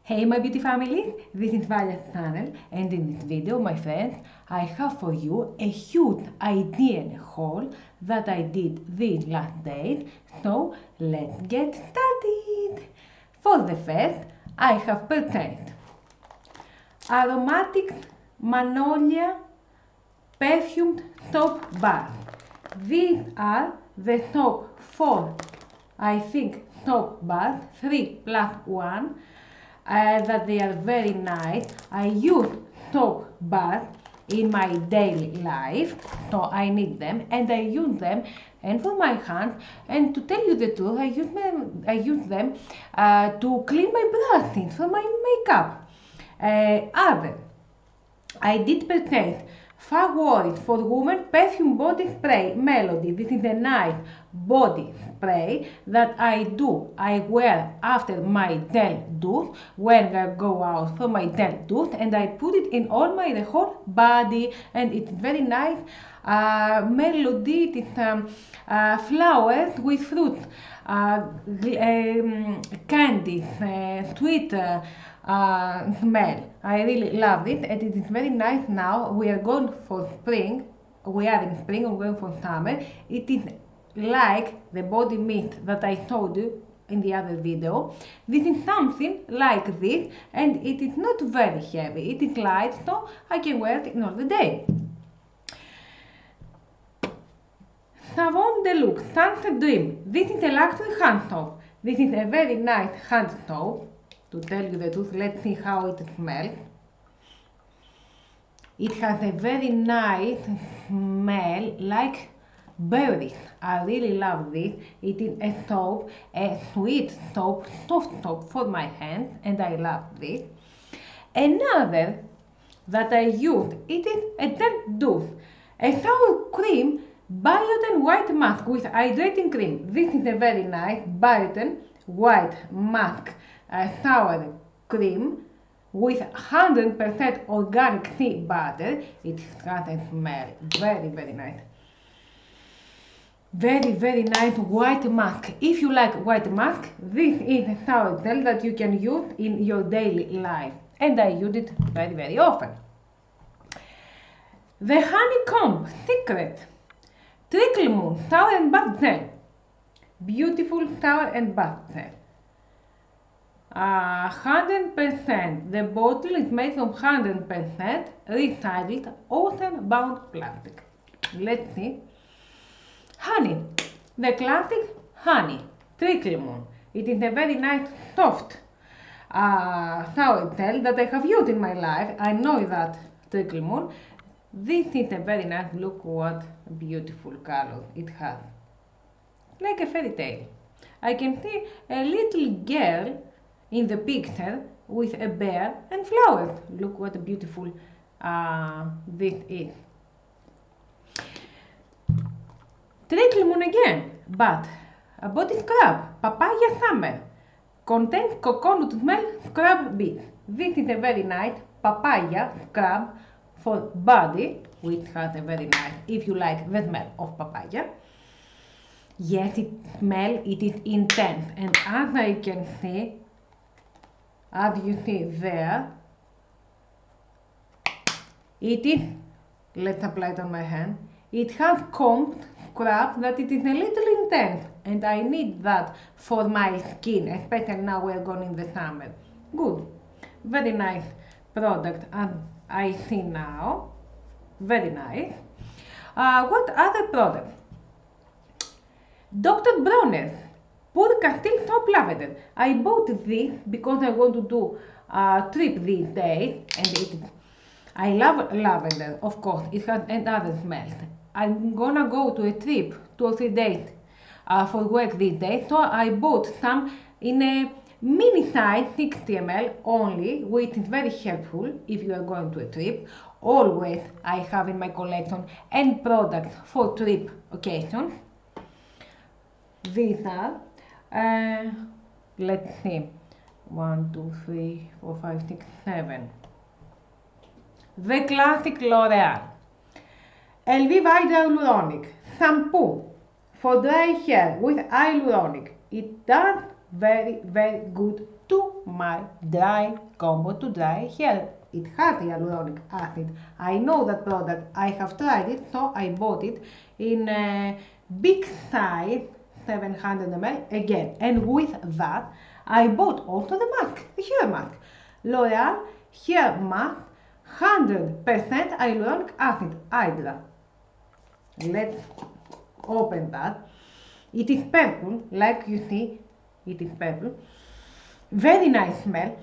Hey my beauty family, this is Valya's channel, and in this video, my friends, I have for you a huge hygiene haul that I did these last days, so let's get started. For the first, I have purchased aromatic magnolia perfumed soap bars. These are the soap 4, I think, soap bars, 3 plus 1. That they are very nice. I use soap bars in my daily life, so I need them, and I use them and for my hands, and to tell you the truth, I use them to clean my brushes for my makeup. I did purchase Far Worried for Women Perfume Body Spray Melody. This is a nice body spray that I wear after my gel douche, when I go out for my gel douche, and I put it in all my whole body, and it's very nice. Melody, it is flowers with fruit, candy, sweet smell. I really love it, and it is very nice. Now we are going for spring. We are in spring, we're going for summer. It is like the body mist that I told you in the other video. This is something like this, and it is not very heavy. It is light, so I can wear it in all the day. Savon Deluxe Sunset Dream. This is a luxury hand soap. This is a very nice hand soap. To tell you the truth, let's see how it smells. It has a very nice smell like berries. I really love this. It is a soap, a sweet soap, soft soap for my hands, and I love this. Another that I use, it is a gel douche, a sour cream biotin white mask with hydrating cream. This is a very nice biotin white mask, sour cream with 100% organic sea butter. It has a smell very, very nice. Very, very nice white mask. If you like white mask, this is a sour gel that you can use in your daily life, and I use it very, very often. The Honeycomb Secret Trickle Moon Sour and Bath Gel. Beautiful sour and bath gel. 100%. The bottle is made from 100% recycled ocean-bound plastic. Let's see. Honey. The classic honey. Trickle Moon. It is a very nice soft sour gel that I have used in my life. I know that Trickle Moon. This is a very nice, look what beautiful color it has. Like a fairy tale. I can see a little girl in the picture with a bear and flowers. Look what a beautiful this is. Trickle Moon again, but a body scrub, papaya summer, contains coconut smell scrub bits. This is a very nice papaya scrub for body, which has a very nice, if you like the smell of papaya. Yes, it is intense, and as I can see, as you see there, it is, let's apply it on my hand, it has combed scrub that it is a little intense, and I need that for my skin, especially now we're going in the summer. Good, very nice product, as I see now, very nice. What other products? Dr. Bronner's Pure Castile Soap Lavender. I bought this because I want to do a trip these days, and I love lavender, of course. It has another smell. I'm gonna go to a trip 2 or 3 days for work these days, so I bought some in a mini size, 60 ml only, which is very helpful if you are going to a trip. Always I have in my collection end products for trip occasions. These are, let's see, 1, 2, 3, 4, 5, 6, 7. The classic L'Oreal Elvive Hyaluronic Shampoo for dry hair with hyaluronic. It does very, very good to my dry combo to dry hair. It has hyaluronic acid. I know that product. I have tried it, so I bought it in a big size, 700 ml again. And with that, I bought also the mask, the hair mask. L'Oreal hair mask, 100% hyaluronic acid, Hydra. Let's open that. It is purple, like you see, it is purple. Very nice smell.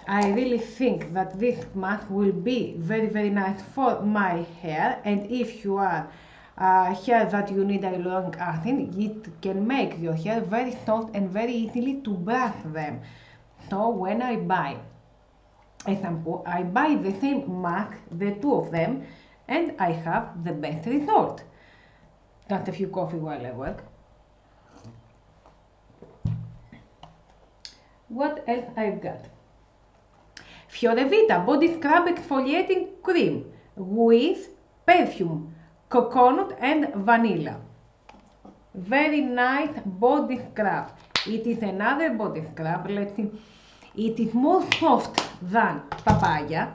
I really think that this mask will be very nice for my hair, and if you are hair that you need hyaluronic acid, it can make your hair very soft and very easily to brush them. So when I buy a shampoo, I buy the same mask, the two of them, and I have the best result. Just a few coffee while I work. What else I've got? Fiore Vita Body Scrub Exfoliating Cream with perfume, coconut and vanilla. Very nice body scrub. It is another body scrub. Let's see. It is more soft than papaya.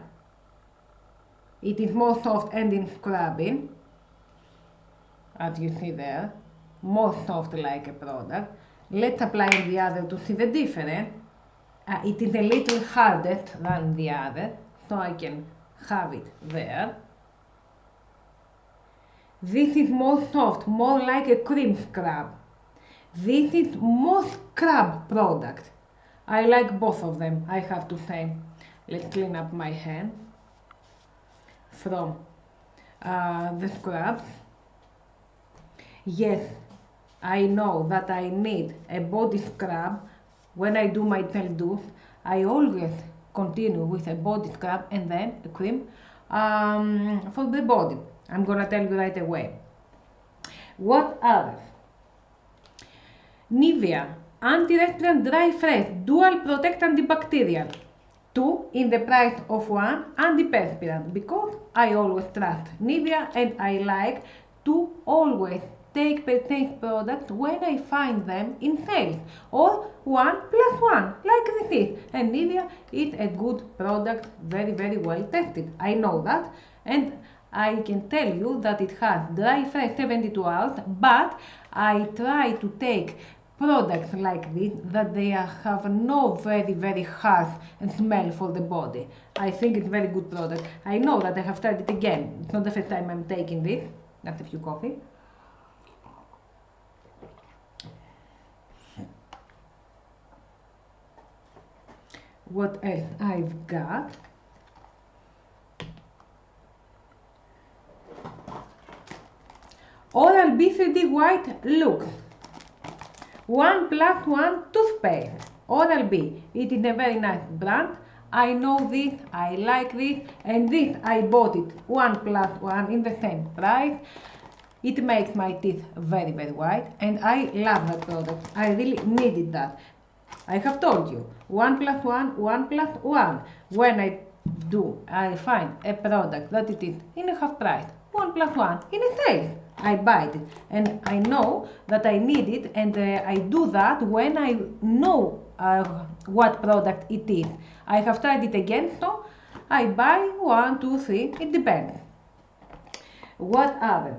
It is more soft and in scrubbing, as you see there. More soft like a product. Let's apply the other to see the difference. It is a little harder than the other, so I can have it there. This is more soft, more like a cream scrub. This is more scrub product. I like both of them, I have to say. Let's clean up my hand from the scrubs. Yes, I know that I need a body scrub. When I do my tail douche, I always continue with a body scrub and then a cream for the body. I'm gonna tell you right away. What others? Nivea Anti-Respirant Dry Fresh Dual Protect Antibacterial. 2 in the price of 1 antiperspirant, because I always trust Nivea and I like to always take purchase products when I find them in sale, or 1 + 1 like this is. And Nivea is a good product, very well tested. I know that, and I can tell you that it has dry fresh 72 hours, but I try to take products like this that they have no very harsh smell for the body. I think it's very good product. I know that I have tried it again. It's not the first time I'm taking this. Just a few coffee. What else I've got? Oral-B 3D White Look 1 + 1 toothpaste. Oral-B. It is a very nice brand. I know this, I like this, and this I bought it 1 + 1 in the same price. It makes my teeth very white, and I love that product. I really needed that. I have told you, 1 + 1, 1 + 1. When I find a product that it is in a half price, 1 + 1 in a sale, I buy it, and I know that I need it, and I do that when I know what product it is. I have tried it again, so I buy 1, 2, 3, it depends. What other?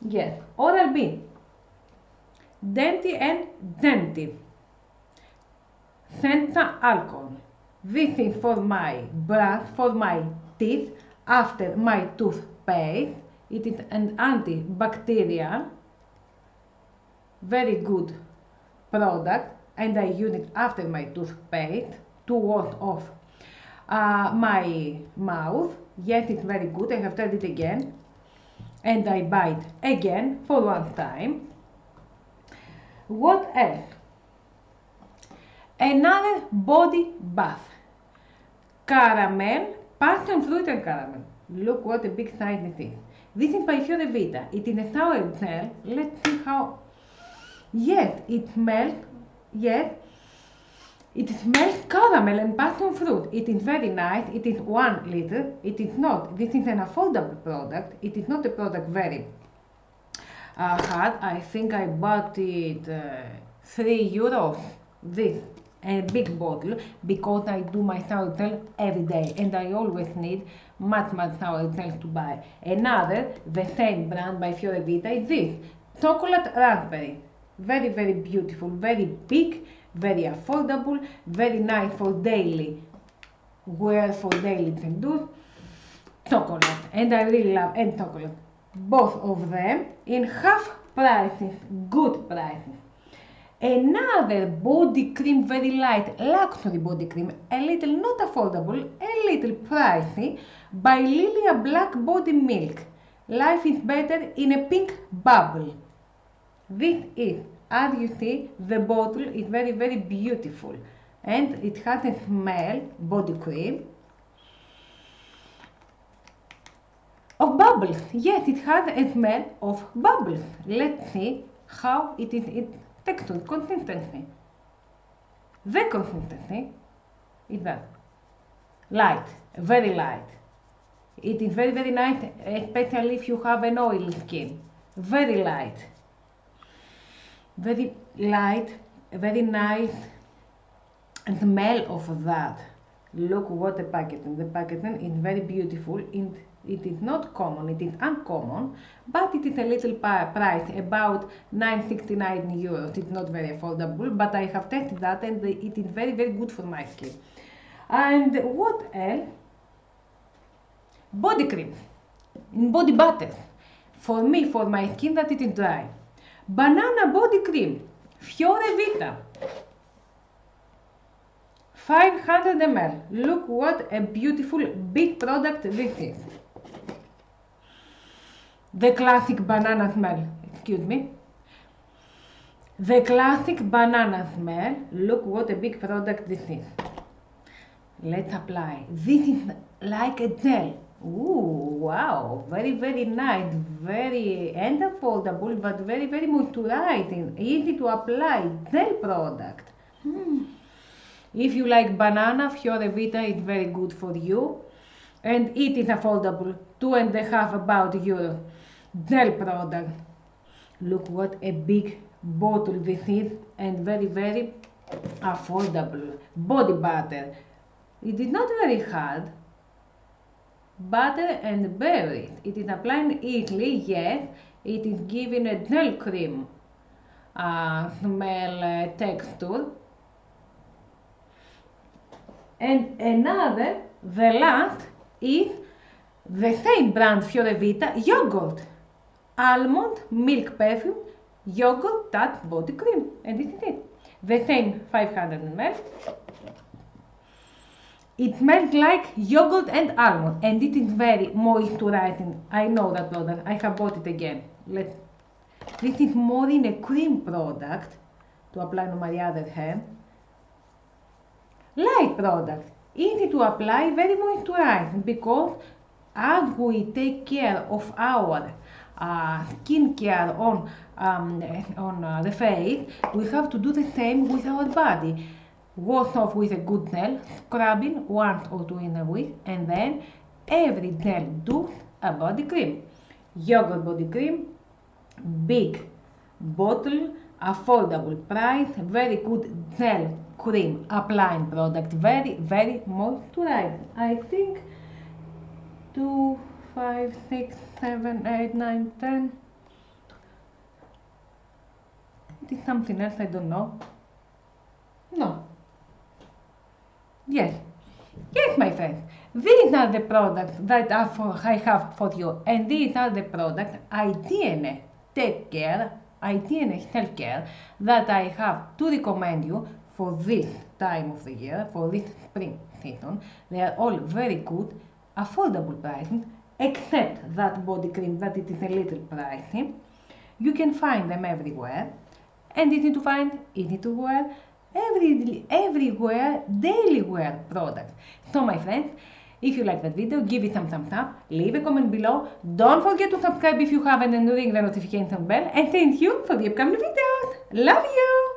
Yes, Oral-B Denti and Denti Senza Alcohol. This is for my brush, for my teeth after my toothpaste. It is an antibacterial, very good product, and I use it after my toothpaste to wash off my mouth. Yes, it's very good. I have tried it again, and I buy it again for one time. What else? Another body bath. Caramel, passion fruit and caramel. Look what a big size this is. This is by Fiore Vita. It is a sour gel. Let's see how. Yes, it smells. Yes, it smells caramel and passion fruit. It is very nice. It is 1 liter. It is not. This is an affordable product. It is not a product very hard. I think I bought it €3. this a big bottle because I do my shower gel every day and I always need much shower gel to buy. Another, the same brand by Fiore Vita, is this chocolate raspberry. Very beautiful, very big, very affordable, very nice for daily wear, for daily use. Chocolate, and I really love and chocolate. Both of them in half prices, good prices. Another body cream, very light, luxury body cream, a little not affordable, a little pricey, by Lilia Black Body Milk. Life is better in a pink bubble. This is, as you see, the bottle is very beautiful, and it has a smell, body cream, of bubbles. Yes, it has a smell of bubbles. Let's see how it is its texture, consistency. The consistency is that light, very light. It is very nice, especially if you have an oily skin. Very light, very nice smell of that. Look what the packaging. The packaging is very beautiful. It is not common, it is uncommon, but it is a little price, about 9.69 euros. It's not very affordable, but I have tested that and it is very good for my skin. And what else? Body cream, body butter. For me, for my skin that it is dry. Banana body cream, Fiore Vita. 500 ml. Look what a beautiful big product this is. The classic banana smell, excuse me. The classic banana smell. Look what a big product this is. Let's apply. This is like a gel. Ooh, wow, very nice, very and affordable, but very moisturizing, easy to apply gel product. If you like banana, Fiore Vita is very good for you, and it is affordable, 2.5 about euros. Gel product. Look what a big bottle this is, and very affordable. Body butter. It is not very hard. Butter and berries. It is applied easily, yes. It is giving a gel cream smell texture. And another, the last, is the same brand Fiore Vita yogurt. Almond milk perfume yogurt touch body cream. And this is it. The same 500 ml. It smells like yogurt and almond, and it is very moisturizing. I know that product. I have bought it again. This is more in a cream product to apply on my other hand. Light product, easy to apply, very moisturizing, because as we take care of our skin care on the face, we have to do the same with our body. Wash off with a good gel, scrubbing once or two in a week, and then every gel do a body cream. Yogurt body cream, big bottle, affordable price, very good gel cream applying product, very moisturizing. I think 2, 5, 6, 7, 8, 9, 10. It is something else, I don't know. No. Yes, my friends. These are the products that I have for you, and these are the products hygiene healthcare that I have to recommend you for this time of the year, for this spring season. They are all very good, affordable prices, except that body cream that it is a little pricey. You can find them everywhere, and easy to find, easy to wear, everywhere, daily wear products. So my friends, if you like that video, give it some thumbs up, leave a comment below, don't forget to subscribe if you haven't, and ring the notification bell, and thank you for the upcoming videos. Love you!